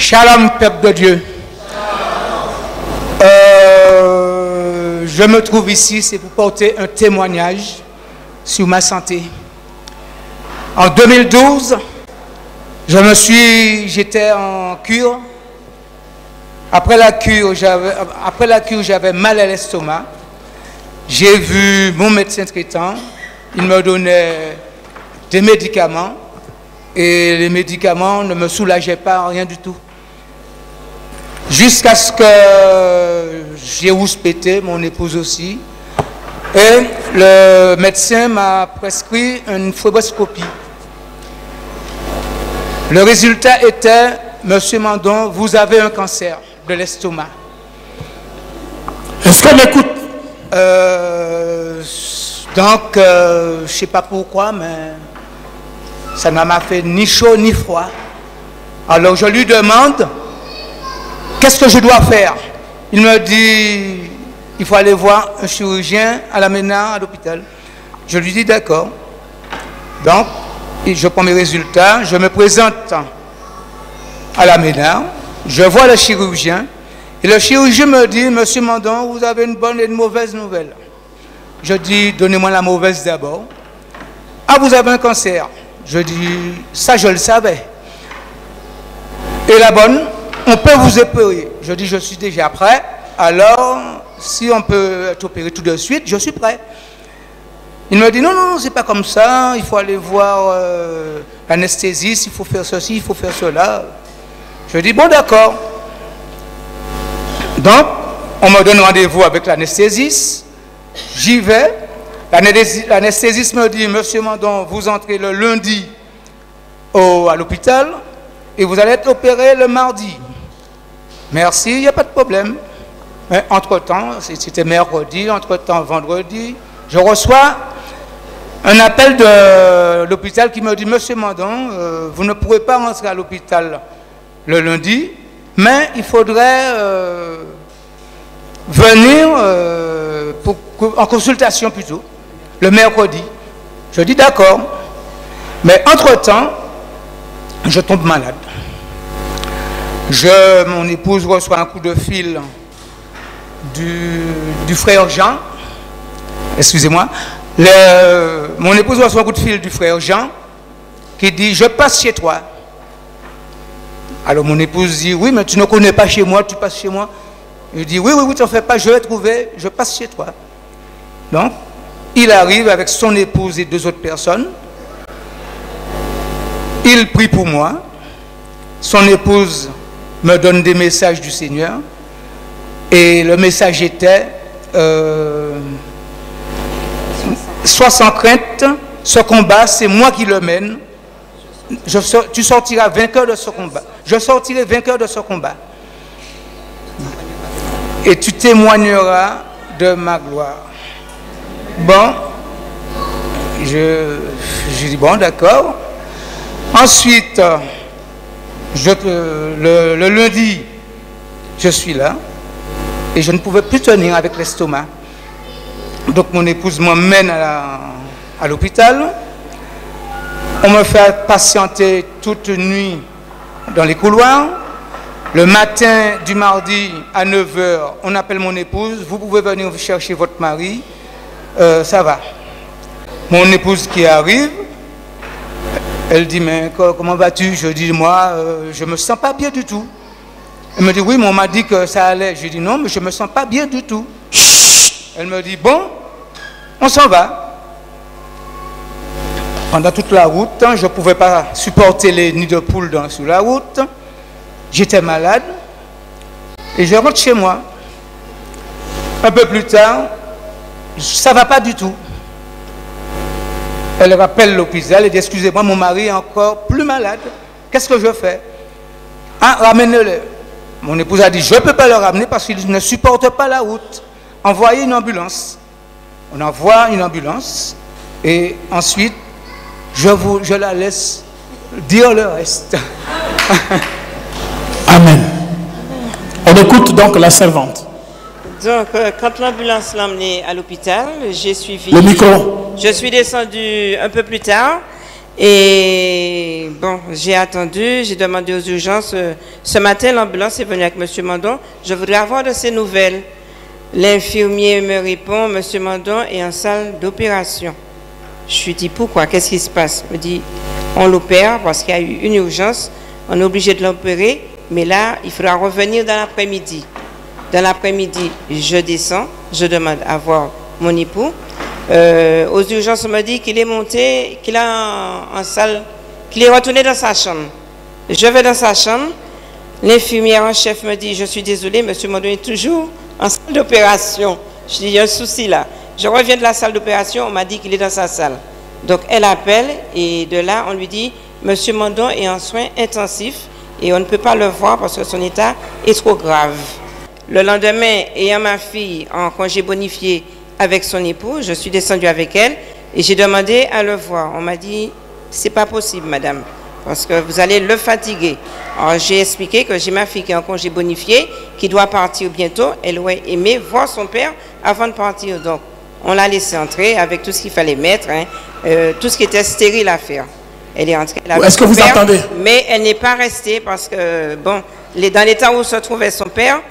Shalom, peuple de Dieu. Je me trouve ici, c'est pour porter un témoignage sur ma santé. En 2012, j'étais en cure. Après la cure, j'avais mal à l'estomac. J'ai vu mon médecin traitant. Il me donnait des médicaments. Et les médicaments ne me soulageaient pas, rien du tout. Jusqu'à ce que j'ai rouspété, mon épouse aussi. Et le médecin m'a prescrit une fibroscopie. Le résultat était, Monsieur Mandon, vous avez un cancer de l'estomac. Est-ce qu'on écoute? Donc, je ne sais pas pourquoi, mais ça ne m'a fait ni chaud ni froid. Alors je lui demande, qu'est-ce que je dois faire? Il me dit, il faut aller voir un chirurgien à la MENA, à l'hôpital. Je lui dis d'accord. Donc, je prends mes résultats, je me présente à la MENA, je vois le chirurgien, et le chirurgien me dit, Monsieur Mandon, vous avez une bonne et une mauvaise nouvelle. Je dis, donnez-moi la mauvaise d'abord. Ah, vous avez un cancer. Je dis, ça je le savais. Et la bonne, on peut vous opérer. Je dis, je suis déjà prêt. Alors, si on peut être opéré tout de suite, je suis prêt. Il me dit, non, non, c'est pas comme ça. Il faut aller voir l'anesthésiste, il faut faire ceci, il faut faire cela. Je dis, bon, d'accord. Donc, on me donne rendez-vous avec l'anesthésiste. J'y vais. L'anesthésiste me dit, Monsieur Mandon, vous entrez le lundi à l'hôpital et vous allez être opéré le mardi. Merci, il n'y a pas de problème. Mais entre-temps, c'était mercredi, entre-temps vendredi, je reçois un appel de l'hôpital qui me dit, Monsieur Mandon, vous ne pourrez pas rentrer à l'hôpital le lundi, mais il faudrait venir en consultation plutôt. Le mercredi. Je dis d'accord. Mais entre-temps, je tombe malade. Mon épouse reçoit un coup de fil du frère Jean. Excusez-moi. Mon épouse reçoit un coup de fil du frère Jean qui dit, je passe chez toi. Alors mon épouse dit, oui, mais tu ne connais pas chez moi, tu passes chez moi. Il dit, oui, oui, oui, tu n'en fais pas, je vais trouver, je passe chez toi. Donc, il arrive avec son épouse et 2 autres personnes. Il prie pour moi. Son épouse me donne des messages du Seigneur. Et le message était sois sans crainte, ce combat, c'est moi qui le mène. Tu sortiras vainqueur de ce combat. Je sortirai vainqueur de ce combat. Et tu témoigneras de ma gloire. Bon, je dis bon, d'accord. Ensuite, le lundi, je suis là et je ne pouvais plus tenir avec l'estomac. Donc mon épouse m'emmène à l'hôpital. On me fait patienter toute nuit dans les couloirs. Le matin du mardi à 9 h, on appelle mon épouse. Vous pouvez venir chercher votre mari. Ça va. Mon épouse qui arrive, elle dit, mais comment vas-tu? Je dis, moi, je ne me sens pas bien du tout. Elle me dit, oui, mais on m'a dit que ça allait. Je dis, non, mais je ne me sens pas bien du tout. Elle me dit, bon, on s'en va. Pendant toute la route, je ne pouvais pas supporter les nids de poules sur la route. J'étais malade. Et je rentre chez moi. Un peu plus tard, ça ne va pas du tout. Elle rappelle l'hôpital et dit, excusez-moi, mon mari est encore plus malade. Qu'est-ce que je fais? Ah, ramène-le. Mon épouse a dit, je ne peux pas le ramener parce qu'il ne supporte pas la route. Envoyez une ambulance. On envoie une ambulance et ensuite, je la laisse dire le reste. Amen. On écoute donc la servante. Donc, quand l'ambulance l'a emmené à l'hôpital, j'ai suivi. Le micro. Je suis descendue un peu plus tard Et bon, j'ai attendu, j'ai demandé aux urgences. Ce matin, l'ambulance est venue avec M. Mandon. Je voudrais avoir de ses nouvelles. L'infirmier me répond, M. Mandon est en salle d'opération. Je lui dis, pourquoi? Qu'est-ce qui se passe? Il me dit, on l'opère parce qu'il y a eu une urgence. On est obligé de l'opérer, mais là, il faudra revenir dans l'après-midi. Dans l'après-midi, je descends, je demande à voir mon époux. Aux urgences, on me dit qu'il est monté, qu'il est en salle, qu'il est retourné dans sa chambre. Je vais dans sa chambre. L'infirmière en chef me dit, je suis désolée, M. Mandon est toujours en salle d'opération. Je dis, il y a un souci là. Je reviens de la salle d'opération, on m'a dit qu'il est dans sa salle. Donc elle appelle et de là, on lui dit, M. Mandon est en soins intensifs et on ne peut pas le voir parce que son état est trop grave. Le lendemain, ayant ma fille en congé bonifié avec son époux, je suis descendue avec elle et j'ai demandé à le voir. On m'a dit, c'est pas possible, madame, parce que vous allez le fatiguer. Alors j'ai expliqué que j'ai ma fille qui est en congé bonifié, qui doit partir bientôt. Elle aurait aimé voir son père avant de partir. Donc on l'a laissé entrer avec tout ce qu'il fallait mettre, tout ce qui était stérile à faire. Elle est entrée. Est-ce que vous entendez? Mais elle n'est pas restée parce que, bon, dans l'état où se trouvait son père,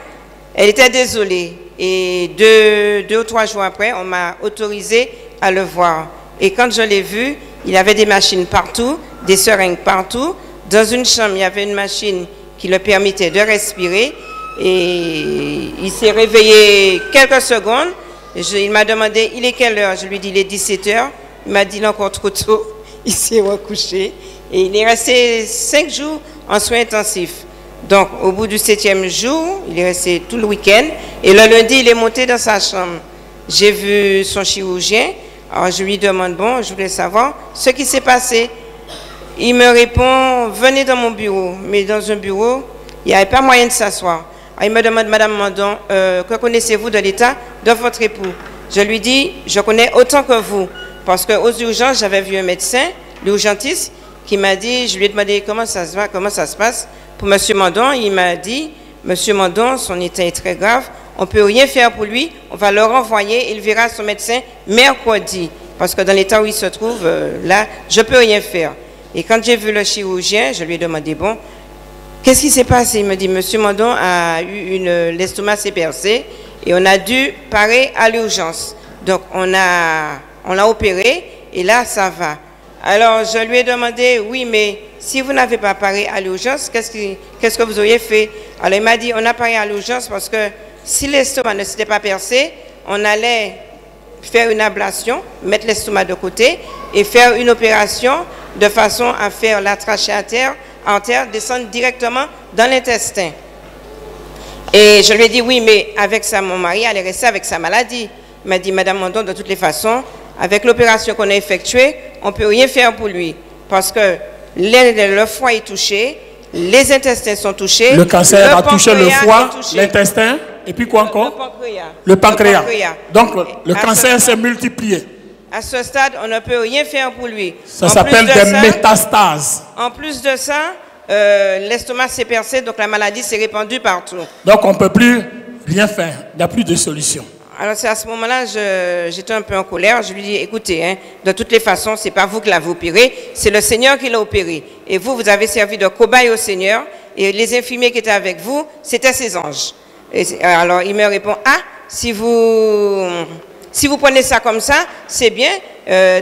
elle était désolée. Et deux ou trois jours après, on m'a autorisé à le voir. Et quand je l'ai vu, il avait des machines partout, des seringues partout. Dans une chambre, il y avait une machine qui le permettait de respirer. Et il s'est réveillé quelques secondes. Il m'a demandé, il est quelle heure? Je lui ai dit, il est 17 h. Il m'a dit, il est encore trop tôt. Il s'est recouché et il est resté 5 jours en soins intensifs. Donc, au bout du 7e jour, il est resté tout le week-end. Et le lundi, il est monté dans sa chambre. J'ai vu son chirurgien. Alors, je lui demande, bon, je voulais savoir ce qui s'est passé. Il me répond, venez dans mon bureau. Mais dans un bureau, il n'y avait pas moyen de s'asseoir. Il me demande, Madame Mandon, que connaissez-vous de l'état de votre époux? Je lui dis, je connais autant que vous. Parce qu'aux urgences, j'avais vu un médecin, l'urgentiste, qui m'a dit, je lui ai demandé comment ça se va, comment ça se passe. Pour M. Mandon, il m'a dit, M. Mandon, son état est très grave, on ne peut rien faire pour lui, on va le renvoyer, il verra son médecin mercredi. Parce que dans l'état où il se trouve, là, je ne peux rien faire. Et quand j'ai vu le chirurgien, je lui ai demandé, bon, qu'est-ce qui s'est passé? Il me dit, M. Mandon a eu l'estomac s'est percé et on a dû parer à l'urgence. Donc, on l'a opéré et là, ça va. Alors, je lui ai demandé, oui, mais si vous n'avez pas paré à l'urgence, qu'est-ce que vous auriez fait? Alors, il m'a dit, on a paré à l'urgence parce que si l'estomac ne s'était pas percé, on allait faire une ablation, mettre l'estomac de côté et faire une opération de façon à faire la trachée artère descendre directement dans l'intestin. Et je lui ai dit, oui, mais avec ça, mon mari allait rester avec sa maladie. Il m'a dit, Madame Mandon, de toutes les façons, avec l'opération qu'on a effectuée, on ne peut rien faire pour lui. Parce que le foie est touché, les intestins sont touchés. Le cancer a touché le foie, l'intestin, et puis quoi encore? Le pancréas. Donc, le cancer s'est multiplié. À ce stade, on ne peut rien faire pour lui. Ça s'appelle des métastases. En plus de ça, l'estomac s'est percé, donc la maladie s'est répandue partout. Donc, on ne peut plus rien faire. Il n'y a plus de solution. Alors, c'est à ce moment-là, j'étais un peu en colère. Je lui dis, écoutez, hein, de toutes les façons, ce n'est pas vous qui l'avez opéré, c'est le Seigneur qui l'a opéré. Et vous, vous avez servi de cobaye au Seigneur. Et les infirmiers qui étaient avec vous, c'était ses anges. Et alors, il me répond, ah, si vous prenez ça comme ça, c'est bien.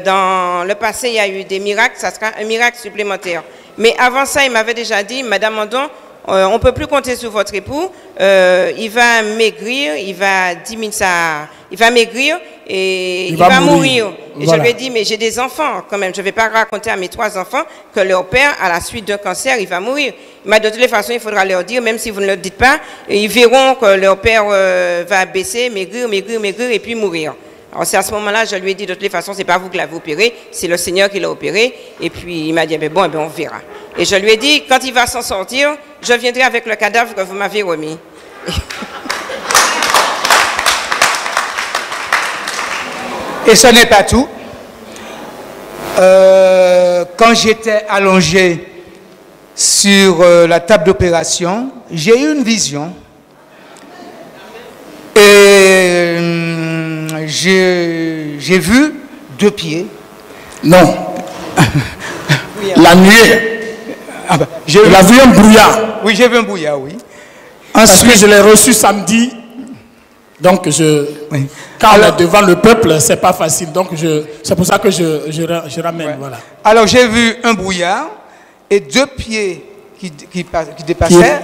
Dans le passé, il y a eu des miracles, ça sera un miracle supplémentaire. Mais avant ça, il m'avait déjà dit, Madame Mandon, on ne peut plus compter sur votre époux, il va maigrir, il va maigrir et il va mourir. Et voilà. Je lui ai dit, mais j'ai des enfants quand même, je ne vais pas raconter à mes 3 enfants que leur père, à la suite d'un cancer, il va mourir. Il m'a dit, de toutes les façons, il faudra leur dire, même si vous ne le dites pas, ils verront que leur père va baisser, maigrir et puis mourir. Alors c'est à ce moment-là, je lui ai dit, de toutes les façons, ce n'est pas vous qui l'avez opéré, c'est le Seigneur qui l'a opéré. Et puis il m'a dit, bon, on verra. Et je lui ai dit, quand il va s'en sortir, je viendrai avec le cadavre que vous m'avez remis. Et ce n'est pas tout. Quand j'étais allongé sur la table d'opération, j'ai eu une vision. Et j'ai vu 2 pieds. Non. La nuée. Ah ben, il a vu un brouillard. Oui, j'ai vu un brouillard, oui. Parce que je l'ai reçu samedi. Donc, quand on est devant le peuple, c'est pas facile. Donc, c'est pour ça que je ramène. Ouais. Voilà. Alors, j'ai vu un brouillard et 2 pieds qui dépassaient,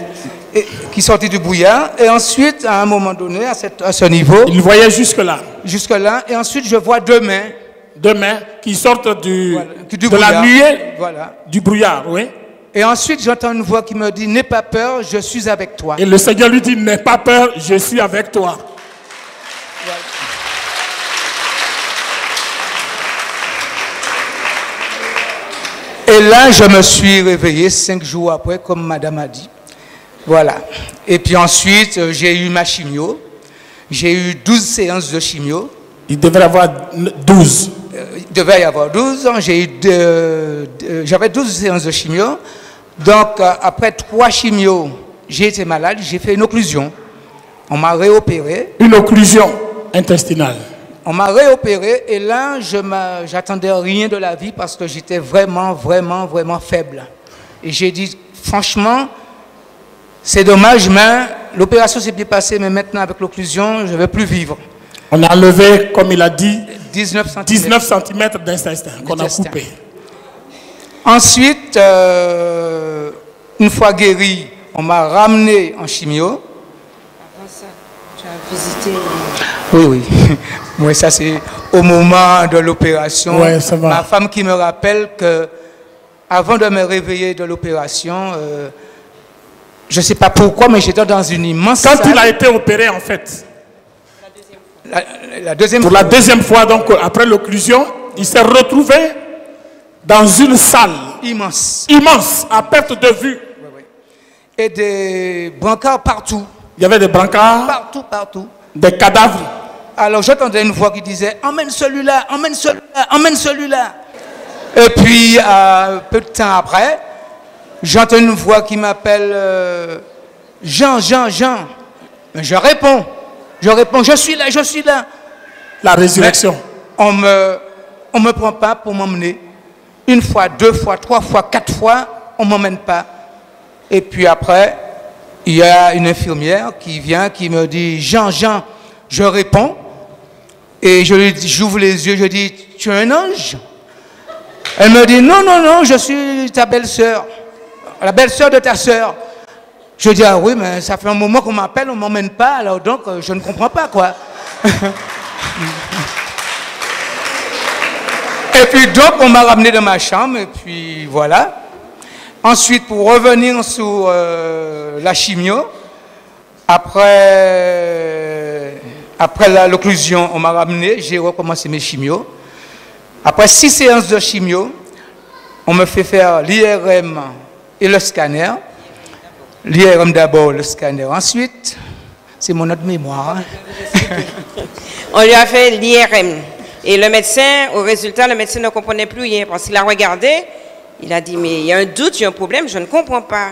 qui sortaient du brouillard. Et ensuite, à un moment donné, à ce niveau... Il voyait jusque-là. Jusque-là. Et ensuite, je vois 2 mains. 2 mains qui sortent de la nuée, du brouillard, oui. Et ensuite, j'entends une voix qui me dit, n'aie pas peur, je suis avec toi. Et le Seigneur lui dit, n'aie pas peur, je suis avec toi. Et là, je me suis réveillé 5 jours après, comme madame a dit. Voilà. Et puis ensuite, j'ai eu ma chimio. J'ai eu 12 séances de chimio. Il devrait y avoir 12. Il devait y avoir 12. J'avais 12 séances de chimio. Donc, après 3 chimios, j'ai été malade, j'ai fait une occlusion. On m'a réopéré. Une occlusion intestinale. On m'a réopéré et là, j'attendais rien de la vie parce que j'étais vraiment, vraiment, vraiment faible. Et j'ai dit, franchement, c'est dommage, mais l'opération s'est bien passée, mais maintenant, avec l'occlusion, je ne vais plus vivre. On a enlevé, comme il a dit, 19 cm d'intestin qu'on a coupé. Ensuite, une fois guéri, on m'a ramené en chimio. Avant ça, tu as visité... Oui, oui. Moi, ça, c'est au moment de l'opération. Ouais, ça va. Ma femme qui me rappelle que, avant de me réveiller de l'opération, je ne sais pas pourquoi, mais j'étais dans une immense salle. Quand il a été opéré, en fait, la deuxième pour fois. la deuxième fois, donc après l'occlusion, il s'est retrouvé dans une salle immense, à perte de vue. Oui, oui. Et des brancards partout. Il y avait des brancards. Partout, partout. Des cadavres. Alors j'entendais une voix qui disait « Emmène celui-là, emmène celui-là, emmène celui-là ». Et puis, peu de temps après, j'entends une voix qui m'appelle Jean, Jean, Jean. Je réponds, je suis là, je suis là. La résurrection. Mais on me prend pas pour m'emmener. 1 fois, 2 fois, 3 fois, 4 fois, on ne m'emmène pas. Et puis après, il y a une infirmière qui vient, qui me dit « Jean, Jean ». Je réponds et je lui dis, j'ouvre les yeux, je dis, tu es un ange? Elle me dit, non, non, non, je suis ta belle-sœur, la belle-sœur de ta sœur. Je dis, ah oui, mais ça fait un moment qu'on m'appelle, on ne m'emmène pas, alors donc je ne comprends pas, quoi. Et puis donc, on m'a ramené dans ma chambre, et puis voilà. Ensuite, pour revenir sur la chimio, après l'occlusion, on m'a ramené, j'ai recommencé mes chimios. Après 6 séances de chimio, on me fait faire l'IRM et le scanner. L'IRM d'abord, le scanner ensuite. C'est mon autre mémoire. Hein. On lui a fait l'IRM. Et le médecin, au résultat, le médecin ne comprenait plus rien parce qu'il a regardé. Il a dit, mais il y a un doute, il y a un problème, je ne comprends pas.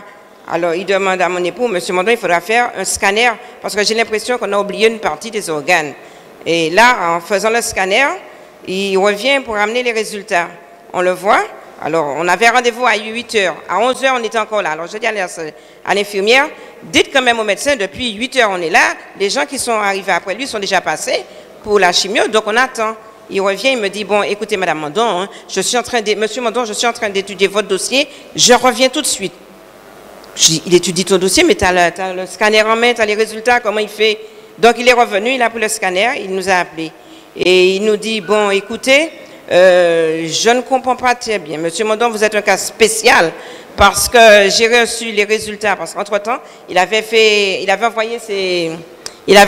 Alors, il demande à mon époux, Monsieur Mondon, il faudra faire un scanner parce que j'ai l'impression qu'on a oublié une partie des organes. Et là, en faisant le scanner, il revient pour amener les résultats. On le voit. Alors, on avait rendez-vous à 8 h. À 11 h, on était encore là. Alors, je dis à l'infirmière, dites quand même au médecin, depuis 8 h, on est là. Les gens qui sont arrivés après lui sont déjà passés pour la chimio, donc on attend. Il revient, il me dit, bon, écoutez, Madame Mondon, hein, Monsieur Mondon, je suis en train d'étudier votre dossier. Je reviens tout de suite. Je dis, il étudie ton dossier, mais tu as le scanner en main, tu as les résultats, comment il fait? Donc, il est revenu, il a pris le scanner, il nous a appelés. Et il nous dit, bon, écoutez, je ne comprends pas très bien. Monsieur Mondon, vous êtes un cas spécial parce que j'ai reçu les résultats. Parce qu'entre-temps, il avait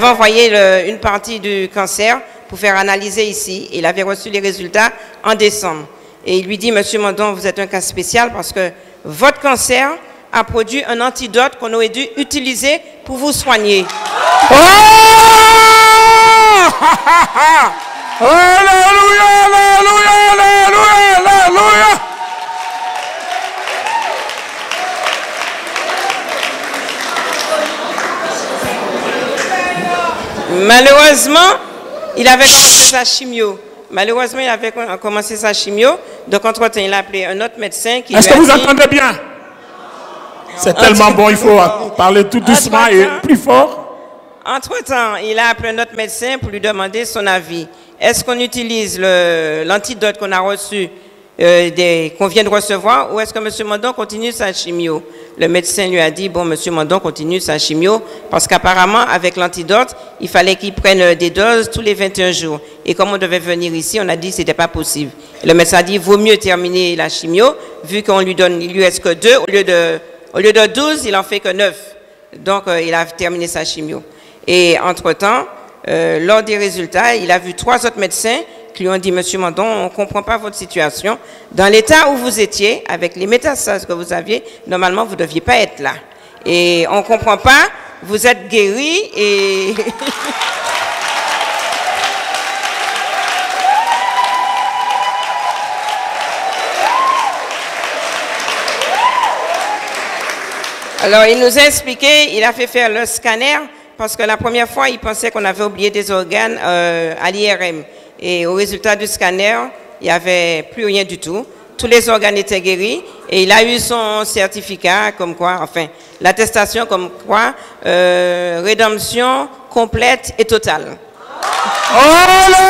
envoyé une partie du cancer pour faire analyser ici. Il avait reçu les résultats en décembre. Et il lui dit, Monsieur Mondon, vous êtes un cas spécial parce que votre cancer a produit un antidote qu'on aurait dû utiliser pour vous soigner. Oh! Alléluia, alléluia, alléluia, alléluia. Malheureusement, il avait commencé sa chimio. Donc, entre-temps, il a appelé un autre médecin qui... Est-ce que vous entendez bien? C'est tellement bon, il faut parler tout doucement et plus fort. Entre-temps, il a appelé un autre médecin pour lui demander son avis. Est-ce qu'on utilise l'antidote qu'on a reçu, qu'on vient de recevoir, ou est-ce que M. Mandon continue sa chimio? Le médecin lui a dit, bon, M. Mandon continue sa chimio, parce qu'apparemment, avec l'antidote, il fallait qu'il prenne des doses tous les 21 jours. Et comme on devait venir ici, on a dit que ce n'était pas possible. Le médecin a dit, il vaut mieux terminer la chimio, vu qu'on lui donne, il lui reste que 2, au lieu de 12, il en fait que 9. Donc, il a terminé sa chimio. Et entre-temps, lors des résultats, il a vu 3 autres médecins qui lui ont dit, Monsieur Mandon, on ne comprend pas votre situation. Dans l'état où vous étiez, avec les métastases que vous aviez, normalement, vous ne deviez pas être là. Et on ne comprend pas, vous êtes guéri et... Alors, il nous a expliqué, il a fait faire le scanner, parce que la première fois, il pensait qu'on avait oublié des organes à l'IRM. Et au résultat du scanner, il n'y avait plus rien du tout. Tous les organes étaient guéris. Et il a eu son certificat, comme quoi, enfin, l'attestation comme quoi, rédemption complète et totale. Alléluia!